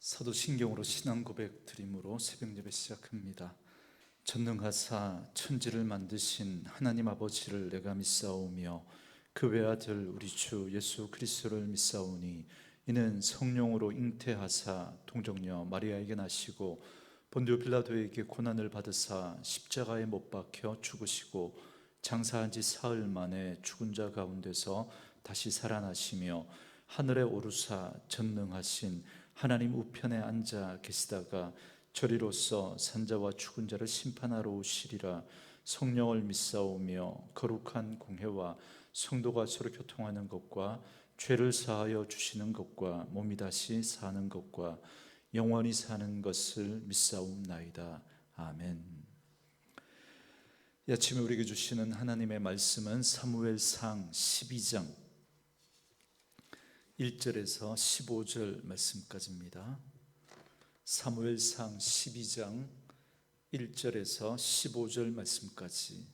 사도신경으로 신앙 고백 드림으로 새벽 예배 시작합니다. 전능하사 천지를 만드신 하나님 아버지를 내가 믿사오며 그 외아들 우리 주 예수 그리스도를 믿사오니 이는 성령으로 잉태하사 동정녀 마리아에게 나시고 본디오 빌라도에게 고난을 받으사 십자가에 못 박혀 죽으시고 장사한 지 사흘 만에 죽은 자 가운데서 다시 살아나시며 하늘에 오르사 전능하신 하나님 우편에 앉아 계시다가 저리로서 산자와 죽은 자를 심판하러 오시리라. 성령을 믿사오며 거룩한 공회와 성도가 서로 교통하는 것과 죄를 사하여 주시는 것과 몸이 다시 사는 것과 영원히 사는 것을 믿사옵나이다. 아멘. 이 아침에 우리에게 주시는 하나님의 말씀은 사무엘상 12장 1절에서 15절 말씀까지입니다. 사무엘상 12장 1절에서 15절 말씀까지.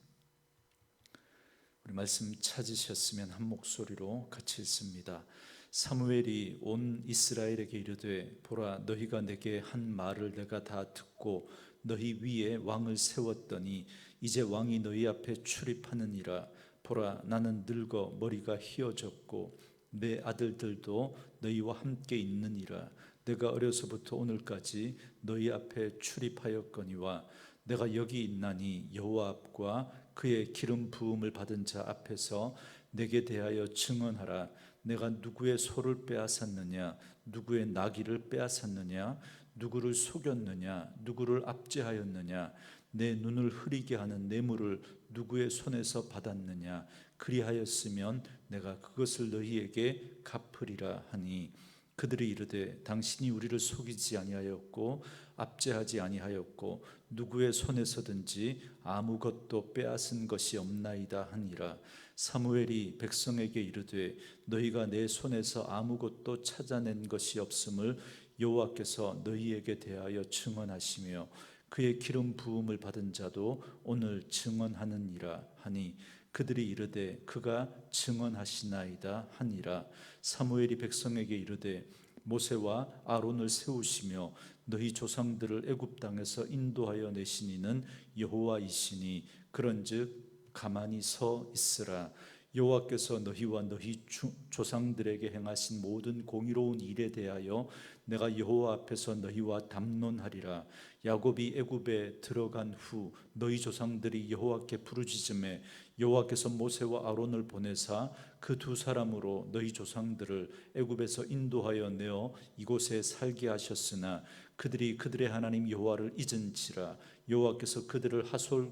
우리 말씀 찾으셨으면 한 목소리로 같이 읽습니다. 사무엘이 온 이스라엘에게 이르되 보라, 너희가 내게 한 말을 내가 다 듣고 너희 위에 왕을 세웠더니 이제 왕이 너희 앞에 출입하느니라. 보라, 나는 늙어 머리가 휘어졌고 내 아들들도 너희와 함께 있느니라. 내가 어려서부터 오늘까지 너희 앞에 출입하였거니와 내가 여기 있나니 여호와 앞과 그의 기름 부음을 받은 자 앞에서 내게 대하여 증언하라. 내가 누구의 소를 빼앗았느냐, 누구의 나귀를 빼앗았느냐, 누구를 속였느냐, 누구를 압제하였느냐, 내 눈을 흐리게 하는 뇌물을 누구의 손에서 받았느냐. 그리하였으면 내가 그것을 너희에게 갚으리라 하니 그들이 이르되 당신이 우리를 속이지 아니하였고 압제하지 아니하였고 누구의 손에서든지 아무것도 빼앗은 것이 없나이다 하니라. 사무엘이 백성에게 이르되 너희가 내 손에서 아무것도 찾아낸 것이 없음을 여호와께서 너희에게 대하여 증언하시며 그의 기름 부음을 받은 자도 오늘 증언하느니라 하니 그들이 이르되 그가 증언하시나이다 하니라. 사무엘이 백성에게 이르되 모세와 아론을 세우시며 너희 조상들을 애굽 땅에서 인도하여 내신 이는 여호와이시니 그런즉 가만히 서 있으라. 여호와께서 너희와 너희 조상들에게 행하신 모든 공의로운 일에 대하여 내가 여호와 앞에서 너희와 담론하리라. 야곱이 애굽에 들어간 후 너희 조상들이 여호와께 부르짖음에 여호와께서 모세와 아론을 보내사 그 두 사람으로 너희 조상들을 애굽에서 인도하여 내어 이곳에 살게 하셨으나 그들이 그들의 하나님 여호와를 잊은지라. 여호와께서 그들을 하솔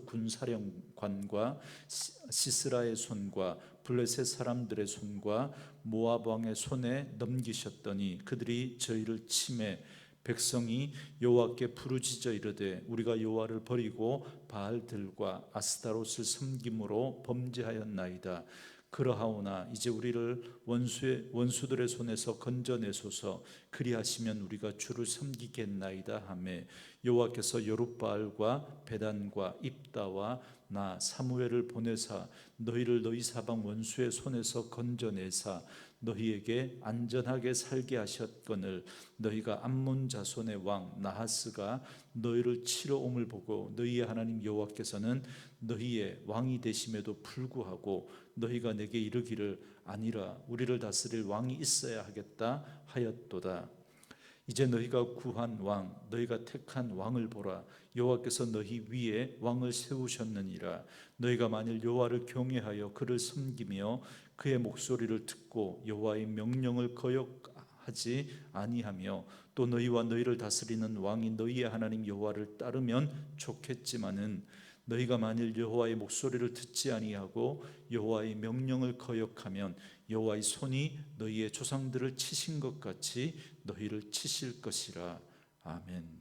군사령관과 시스라의 손과 블레셋 사람들의 손과 모압 왕의 손에 넘기셨더니 그들이 저희를 치매 백성이 여호와께 부르짖어 이르되 우리가 여호와를 버리고 바알들과 아스타롯을 섬김으로 범죄하였나이다. 그러하오나 이제 우리를 원수들의 손에서 건져내소서. 그리하시면 우리가 주를 섬기겠나이다 하매 여호와께서 여룻바알과 베단과 입다와 나 사무엘을 보내사 너희를 너희 사방 원수의 손에서 건져내사 너희에게 안전하게 살게 하셨거늘 너희가 암몬 자손의 왕 나하스가 너희를 치러 옴을 보고 너희의 하나님 여호와께서는 너희의 왕이 되심에도 불구하고 너희가 내게 이르기를 아니라 우리를 다스릴 왕이 있어야 하겠다 하였도다. 이제 너희가 구한 왕 너희가 택한 왕을 보라. 여호와께서 너희 위에 왕을 세우셨느니라. 너희가 만일 여호와를 경외하여 그를 섬기며 그의 목소리를 듣고 여호와의 명령을 거역하지 아니하며 또 너희와 너희를 다스리는 왕이 너희의 하나님 여호와를 따르면 좋겠지만은 너희가 만일 여호와의 목소리를 듣지 아니하고 여호와의 명령을 거역하면 여호와의 손이 너희의 조상들을 치신 것 같이 너희를 치실 것이라. 아멘.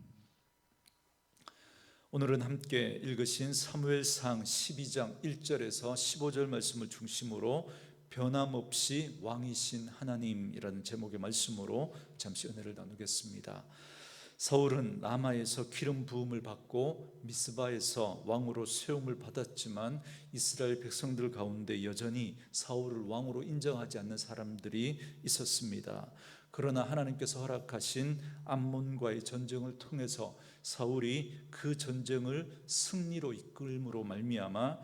오늘은 함께 읽으신 사무엘상 12장 1절에서 15절 말씀을 중심으로 변함없이 왕이신 하나님이라는 제목의 말씀으로 잠시 은혜를 나누겠습니다. 사울은 라마에서 기름 부음을 받고 미스바에서 왕으로 세움을 받았지만 이스라엘 백성들 가운데 여전히 사울을 왕으로 인정하지 않는 사람들이 있었습니다. 그러나 하나님께서 허락하신 암몬과의 전쟁을 통해서 사울이 그 전쟁을 승리로 이끌므로 말미암아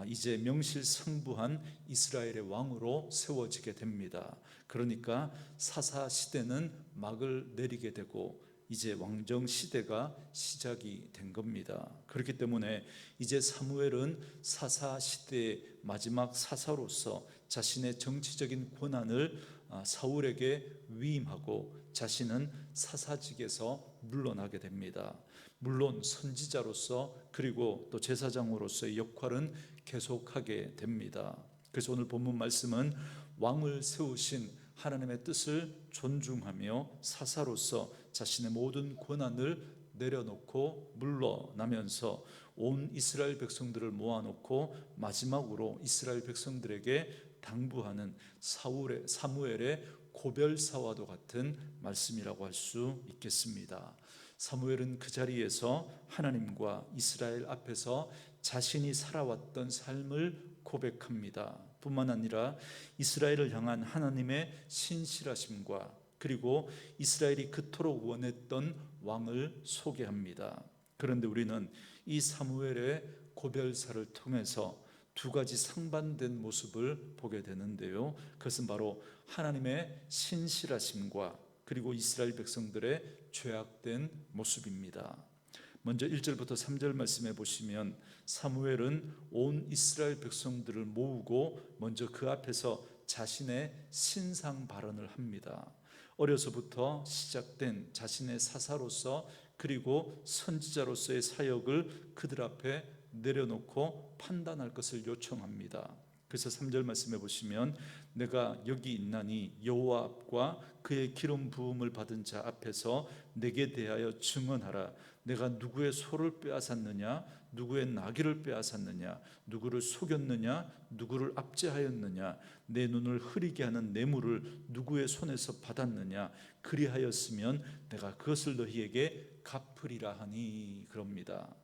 이제 명실상부한 이스라엘의 왕으로 세워지게 됩니다. 그러니까 사사 시대는 막을 내리게 되고 이제 왕정 시대가 시작이 된 겁니다. 그렇기 때문에 이제 사무엘은 사사 시대의 마지막 사사로서 자신의 정치적인 권한을 사울에게 위임하고 자신은 사사직에서 물러나게 됩니다. 물론 선지자로서 그리고 또 제사장으로서의 역할은 계속하게 됩니다. 그래서 오늘 본문 말씀은 왕을 세우신 하나님의 뜻을 존중하며 사사로서 자신의 모든 권한을 내려놓고 물러나면서 온 이스라엘 백성들을 모아놓고 마지막으로 이스라엘 백성들에게 당부하는 사무엘의 고별사와도 같은 말씀이라고 할 수 있겠습니다. 사무엘은 그 자리에서 하나님과 이스라엘 앞에서 자신이 살아왔던 삶을 고백합니다. 뿐만 아니라 이스라엘을 향한 하나님의 신실하심과 그리고 이스라엘이 그토록 원했던 왕을 소개합니다. 그런데 우리는 이 사무엘의 고별사를 통해서 두 가지 상반된 모습을 보게 되는데요. 그것은 바로 하나님의 신실하심과 그리고 이스라엘 백성들의 죄악된 모습입니다. 먼저 1절부터 3절 말씀해 보시면 사무엘은 온 이스라엘 백성들을 모으고 먼저 그 앞에서 자신의 신상 발언을 합니다. 어려서부터 시작된 자신의 사사로서 그리고 선지자로서의 사역을 그들 앞에 내려놓고 판단할 것을 요청합니다. 그래서 3절 말씀해 보시면 내가 여기 있나니 여호와 앞과 그의 기름 부음을 받은 자 앞에서 내게 대하여 증언하라. 내가 누구의 소를 빼앗았느냐, 누구의 나귀를 빼앗았느냐, 누구를 속였느냐, 누구를 압제하였느냐, 내 눈을 흐리게 하는 뇌물을 누구의 손에서 받았느냐, 그리하였으면 내가 그것을 너희에게 갚으리라 하니. 그럽니다.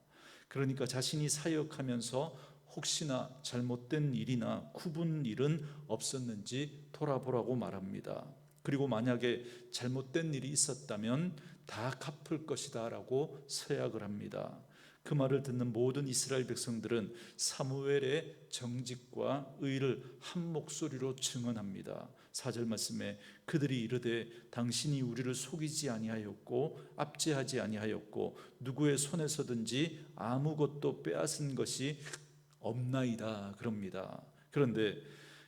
그러니까 자신이 사역하면서 혹시나 잘못된 일이나 굽은 일은 없었는지 돌아보라고 말합니다. 그리고 만약에 잘못된 일이 있었다면 다 갚을 것이다 라고 서약을 합니다. 그 말을 듣는 모든 이스라엘 백성들은 사무엘의 정직과 의를 한 목소리로 증언합니다. 4절 말씀에 그들이 이르되 당신이 우리를 속이지 아니하였고 압제하지 아니하였고 누구의 손에서든지 아무것도 빼앗은 것이 없나이다 그럽니다. 그런데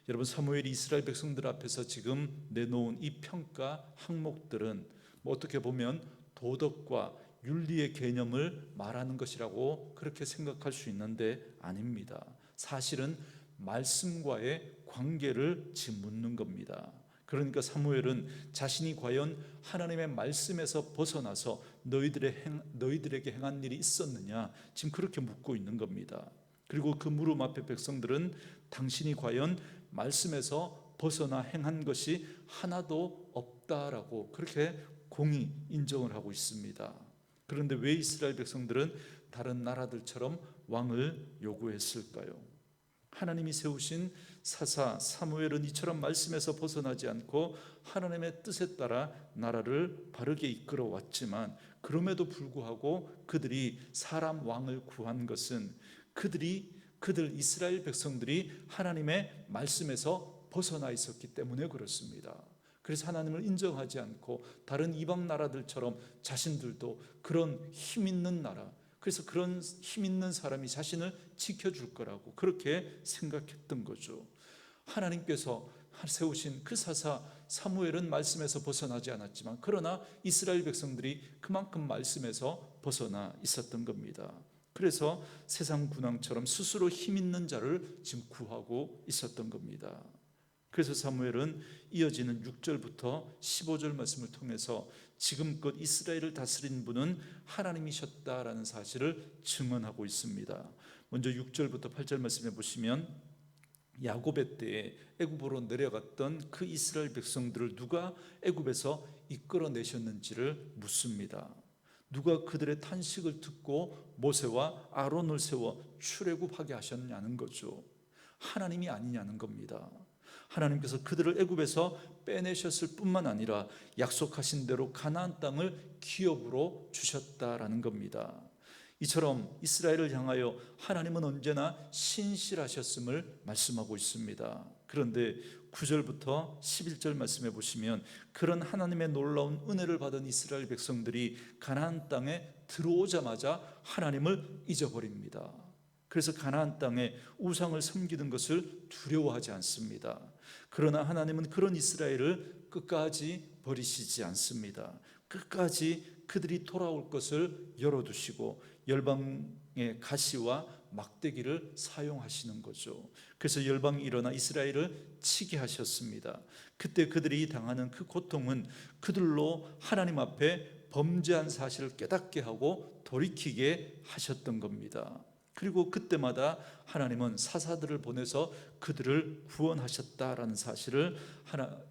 여러분, 사무엘이 이스라엘 백성들 앞에서 지금 내놓은 이 평가 항목들은 어떻게 보면 도덕과 윤리의 개념을 말하는 것이라고 그렇게 생각할 수 있는데 아닙니다. 사실은 말씀과의 관계를 짓묻는 겁니다. 그러니까 사무엘은 자신이 과연 하나님의 말씀에서 벗어나서 너희들에게 행한 일이 있었느냐 지금 그렇게 묻고 있는 겁니다. 그리고 그 물음 앞에 백성들은 당신이 과연 말씀에서 벗어나 행한 것이 하나도 없다라고 그렇게 공히 인정을 하고 있습니다. 그런데 왜 이스라엘 백성들은 다른 나라들처럼 왕을 요구했을까요? 하나님이 세우신 사사 사무엘은 이처럼 말씀에서 벗어나지 않고 하나님의 뜻에 따라 나라를 바르게 이끌어 왔지만 그럼에도 불구하고 그들이 사람 왕을 구한 것은 그들 이스라엘 백성들이 하나님의 말씀에서 벗어나 있었기 때문에 그렇습니다. 그래서 하나님을 인정하지 않고 다른 이방 나라들처럼 자신들도 그런 힘 있는 나라, 그래서 그런 힘 있는 사람이 자신을 지켜줄 거라고 그렇게 생각했던 거죠. 하나님께서 세우신 그 사사 사무엘은 말씀에서 벗어나지 않았지만 그러나 이스라엘 백성들이 그만큼 말씀에서 벗어나 있었던 겁니다. 그래서 세상 군왕처럼 스스로 힘 있는 자를 지금 구하고 있었던 겁니다. 그래서 사무엘은 이어지는 6절부터 15절 말씀을 통해서 지금껏 이스라엘을 다스린 분은 하나님이셨다라는 사실을 증언하고 있습니다. 먼저 6절부터 8절 말씀해 보시면 야곱의 때에 애굽으로 내려갔던 그 이스라엘 백성들을 누가 애굽에서 이끌어내셨는지를 묻습니다. 누가 그들의 탄식을 듣고 모세와 아론을 세워 출애굽하게 하셨냐는 거죠. 하나님이 아니냐는 겁니다. 하나님께서 그들을 애굽에서 빼내셨을 뿐만 아니라 약속하신 대로 가나안 땅을 기업으로 주셨다라는 겁니다. 이처럼 이스라엘을 향하여 하나님은 언제나 신실하셨음을 말씀하고 있습니다. 그런데 9절부터 11절 말씀해 보시면 그런 하나님의 놀라운 은혜를 받은 이스라엘 백성들이 가나안 땅에 들어오자마자 하나님을 잊어버립니다. 그래서 가나안 땅에 우상을 섬기는 것을 두려워하지 않습니다. 그러나 하나님은 그런 이스라엘을 끝까지 버리시지 않습니다. 끝까지 그들이 돌아올 것을 열어두시고 열방의 가시와 막대기를 사용하시는 거죠. 그래서 열방이 일어나 이스라엘을 치게 하셨습니다. 그때 그들이 당하는 그 고통은 그들로 하나님 앞에 범죄한 사실을 깨닫게 하고 돌이키게 하셨던 겁니다. 그리고 그때마다 하나님은 사사들을 보내서 그들을 구원하셨다라는 사실을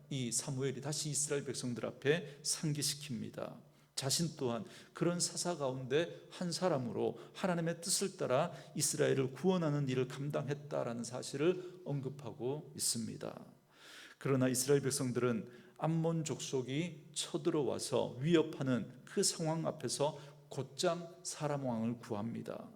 이 사무엘이 다시 이스라엘 백성들 앞에 상기시킵니다. 자신 또한 그런 사사 가운데 한 사람으로 하나님의 뜻을 따라 이스라엘을 구원하는 일을 감당했다라는 사실을 언급하고 있습니다. 그러나 이스라엘 백성들은 암몬 족속이 쳐들어와서 위협하는 그 상황 앞에서 곧장 사람 왕을 구합니다.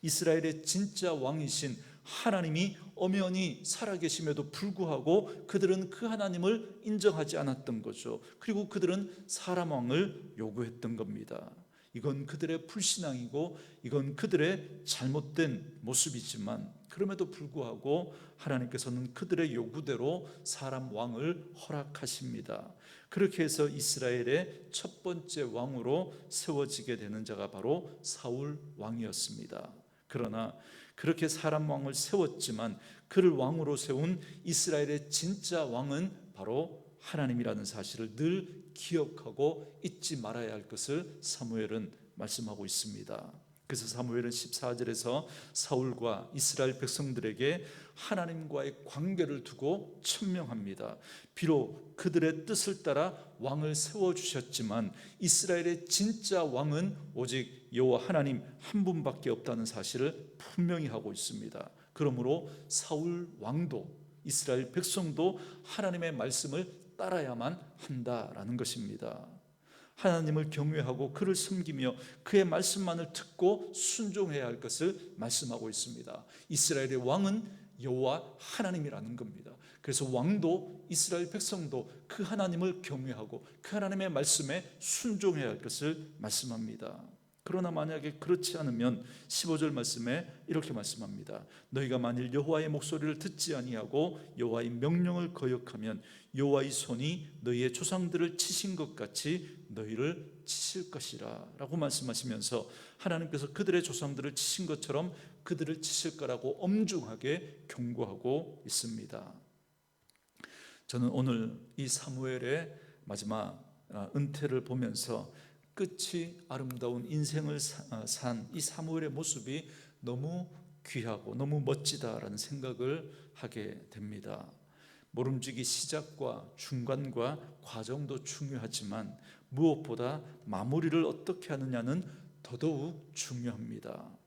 이스라엘의 진짜 왕이신 하나님이 엄연히 살아계심에도 불구하고 그들은 그 하나님을 인정하지 않았던 거죠. 그리고 그들은 사람 왕을 요구했던 겁니다. 이건 그들의 불신앙이고 이건 그들의 잘못된 모습이지만 그럼에도 불구하고 하나님께서는 그들의 요구대로 사람 왕을 허락하십니다. 그렇게 해서 이스라엘의 첫 번째 왕으로 세워지게 되는 자가 바로 사울 왕이었습니다. 그러나 그렇게 사람 왕을 세웠지만 그를 왕으로 세운 이스라엘의 진짜 왕은 바로 하나님이라는 사실을 늘 기억하고 잊지 말아야 할 것을 사무엘은 말씀하고 있습니다. 그래서 사무엘은 14절에서 사울과 이스라엘 백성들에게 하나님과의 관계를 두고 천명합니다. 비록 그들의 뜻을 따라 왕을 세워주셨지만 이스라엘의 진짜 왕은 오직 여호와 하나님 한 분밖에 없다는 사실을 분명히 하고 있습니다. 그러므로 사울 왕도 이스라엘 백성도 하나님의 말씀을 따라야만 한다라는 것입니다. 하나님을 경외하고 그를 섬기며 그의 말씀만을 듣고 순종해야 할 것을 말씀하고 있습니다. 이스라엘의 왕은 여호와 하나님이라는 겁니다. 그래서 왕도 이스라엘 백성도 그 하나님을 경외하고 그 하나님의 말씀에 순종해야 할 것을 말씀합니다. 그러나 만약에 그렇지 않으면 15절 말씀에 이렇게 말씀합니다. 너희가 만일 여호와의 목소리를 듣지 아니하고 여호와의 명령을 거역하면 여호와의 손이 너희의 조상들을 치신 것 같이 너희를 치실 것이라 라고 말씀하시면서 하나님께서 그들의 조상들을 치신 것처럼 그들을 치실 거라고 엄중하게 경고하고 있습니다. 저는 오늘 이 사무엘의 마지막 은퇴를 보면서 끝이 아름다운 인생을 산 이 사무엘의 모습이 너무 귀하고 너무 멋지다라는 생각을 하게 됩니다. 모름지기 시작과 중간과 과정도 중요하지만 무엇보다 마무리를 어떻게 하느냐는 더더욱 중요합니다.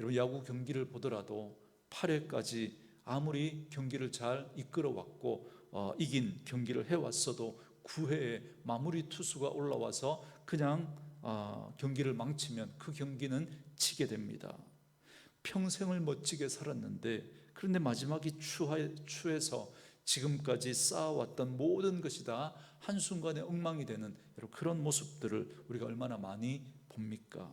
여러분 야구 경기를 보더라도 8회까지 아무리 경기를 잘 이끌어왔고 이긴 경기를 해왔어도 9회에 마무리 투수가 올라와서 그냥 경기를 망치면 그 경기는 치게 됩니다. 평생을 멋지게 살았는데 그런데 마지막이 추해서 지금까지 쌓아왔던 모든 것이 다 한순간에 엉망이 되는 그런 모습들을 우리가 얼마나 많이 봅니까?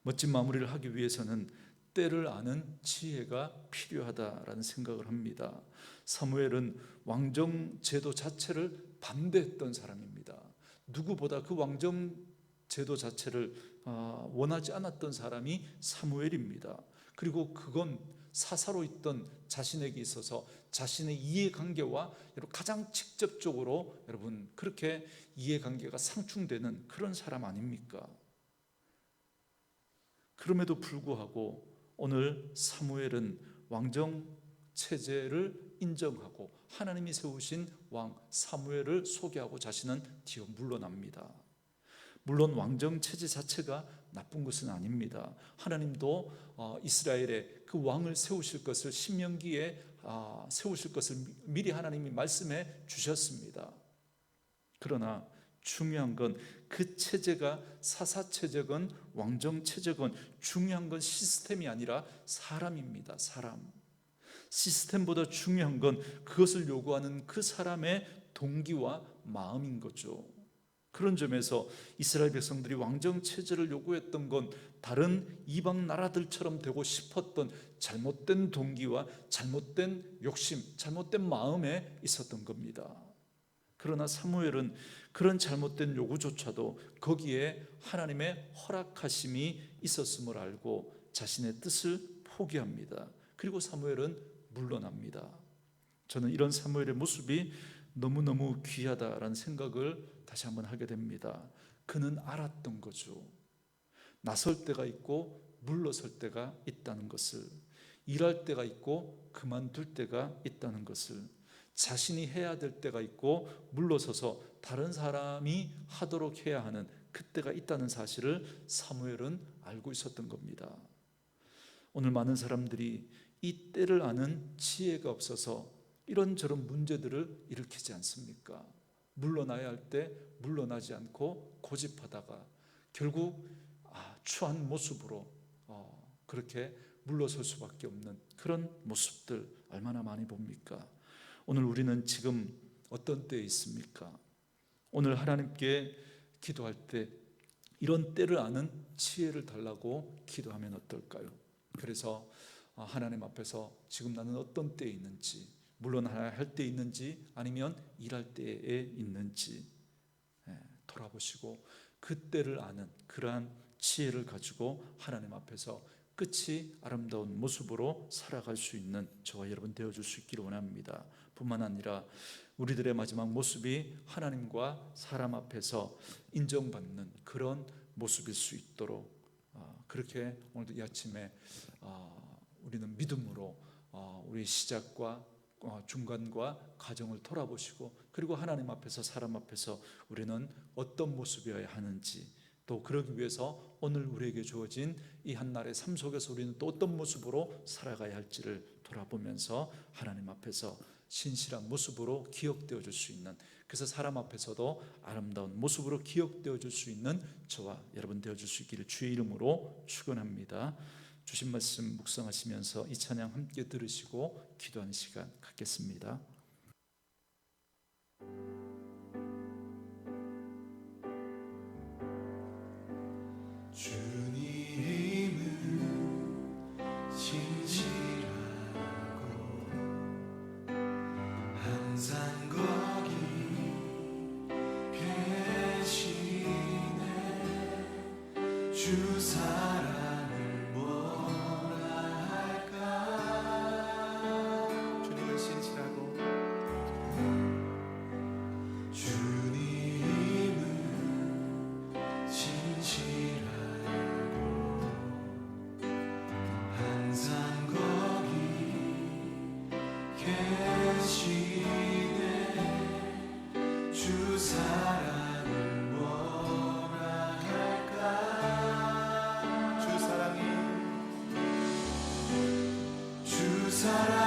멋진 마무리를 하기 위해서는 때를 아는 지혜가 필요하다라는 생각을 합니다. 사무엘은 왕정 제도 자체를 반대했던 사람입니다. 누구보다 그 왕정 제도 자체를 원하지 않았던 사람이 사무엘입니다. 그리고 그건 사사로 있던 자신에게 있어서 자신의 이해관계와 가장 직접적으로 여러분 그렇게 이해관계가 상충되는 그런 사람 아닙니까? 그럼에도 불구하고 오늘 사무엘은 왕정 체제를 인정하고 하나님이 세우신 왕 사무엘을 소개하고 자신은 뒤로 물러납니다. 물론 왕정 체제 자체가 나쁜 것은 아닙니다. 하나님도 이스라엘의 그 왕을 세우실 것을 신명기에 세우실 것을 미리 하나님이 말씀해 주셨습니다. 그러나 중요한 건 그 체제가 사사체제건 왕정체제건 중요한 건 시스템이 아니라 사람입니다. 사람. 시스템보다 중요한 건 그것을 요구하는 그 사람의 동기와 마음인 거죠. 그런 점에서 이스라엘 백성들이 왕정체제를 요구했던 건 다른 이방 나라들처럼 되고 싶었던 잘못된 동기와 잘못된 욕심, 잘못된 마음에 있었던 겁니다. 그러나 사무엘은 그런 잘못된 요구조차도 거기에 하나님의 허락하심이 있었음을 알고 자신의 뜻을 포기합니다. 그리고 사무엘은 물러납니다. 저는 이런 사무엘의 모습이 너무너무 귀하다라는 생각을 다시 한번 하게 됩니다. 그는 알았던 거죠. 나설 때가 있고 물러설 때가 있다는 것을, 일할 때가 있고 그만둘 때가 있다는 것을, 자신이 해야 될 때가 있고 물러서서 다른 사람이 하도록 해야 하는 그때가 있다는 사실을 사무엘은 알고 있었던 겁니다. 오늘 많은 사람들이 이 때를 아는 지혜가 없어서 이런저런 문제들을 일으키지 않습니까? 물러나야 할 때 물러나지 않고 고집하다가 결국 추한 모습으로 그렇게 물러설 수밖에 없는 그런 모습들 얼마나 많이 봅니까? 오늘 우리는 지금 어떤 때에 있습니까? 오늘 하나님께 기도할 때 이런 때를 아는 지혜를 달라고 기도하면 어떨까요? 그래서 하나님 앞에서 지금 나는 어떤 때에 있는지, 물러나야 할 때에 있는지 아니면 일할 때에 있는지 돌아보시고 그 때를 아는 그러한 지혜를 가지고 하나님 앞에서 끝이 아름다운 모습으로 살아갈 수 있는 저와 여러분 되어줄 수 있기를 원합니다. 뿐만 아니라 우리들의 마지막 모습이 하나님과 사람 앞에서 인정받는 그런 모습일 수 있도록 그렇게 오늘도 이 아침에 우리는 믿음으로 우리 시작과 중간과 과정을 돌아보시고 그리고 하나님 앞에서 사람 앞에서 우리는 어떤 모습이어야 하는지, 또 그러기 위해서 오늘 우리에게 주어진 이 한날의 삶 속에서 우리는 또 어떤 모습으로 살아가야 할지를 돌아보면서 하나님 앞에서 신실한 모습으로 기억되어 줄 수 있는, 그래서 사람 앞에서도 아름다운 모습으로 기억되어 줄 수 있는 저와 여러분 되어 줄 수 있기를 주의 이름으로 축원합니다. 주신 말씀 묵상하시면서 이 찬양 함께 들으시고 기도하는 시간 갖겠습니다. 주님은 진실하고 항상 거기 계시네. 주 사랑을 뭐라 할까. 주님은 진실하고 주님은 진실하고 항상 거기 계시네. 주 사랑을 뭐라 할까. 주 사랑이 주 사랑